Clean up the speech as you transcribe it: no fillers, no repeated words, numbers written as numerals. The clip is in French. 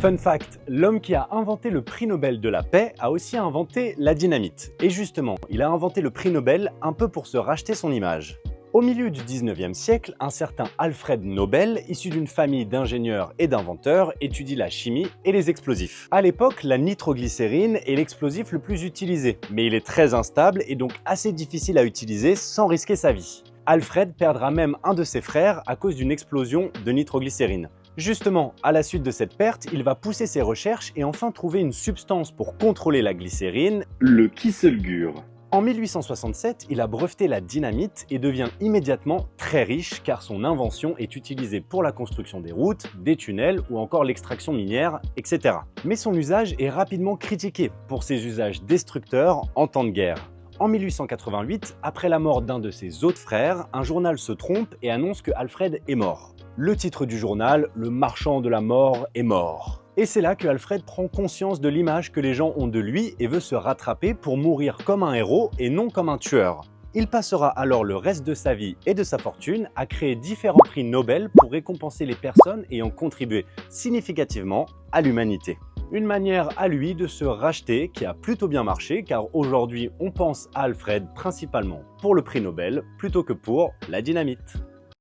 Fun fact, l'homme qui a inventé le prix Nobel de la paix a aussi inventé la dynamite. Et justement, il a inventé le prix Nobel un peu pour se racheter son image. Au milieu du 19e siècle, un certain Alfred Nobel, issu d'une famille d'ingénieurs et d'inventeurs, étudie la chimie et les explosifs. À l'époque, la nitroglycérine est l'explosif le plus utilisé, mais il est très instable et donc assez difficile à utiliser sans risquer sa vie. Alfred perdra même un de ses frères à cause d'une explosion de nitroglycérine. Justement, à la suite de cette perte, il va pousser ses recherches et enfin trouver une substance pour contrôler la glycérine, le kieselguhr. En 1867, il a breveté la dynamite et devient immédiatement très riche car son invention est utilisée pour la construction des routes, des tunnels ou encore l'extraction minière, etc. Mais son usage est rapidement critiqué pour ses usages destructeurs en temps de guerre. En 1888, après la mort d'un de ses autres frères, un journal se trompe et annonce que Alfred est mort. Le titre du journal, « Le marchand de la mort est mort ». Et c'est là que Alfred prend conscience de l'image que les gens ont de lui et veut se rattraper pour mourir comme un héros et non comme un tueur. Il passera alors le reste de sa vie et de sa fortune à créer différents prix Nobel pour récompenser les personnes ayant contribué significativement à l'humanité. Une manière à lui de se racheter qui a plutôt bien marché car aujourd'hui on pense à Alfred principalement pour le prix Nobel plutôt que pour la dynamite.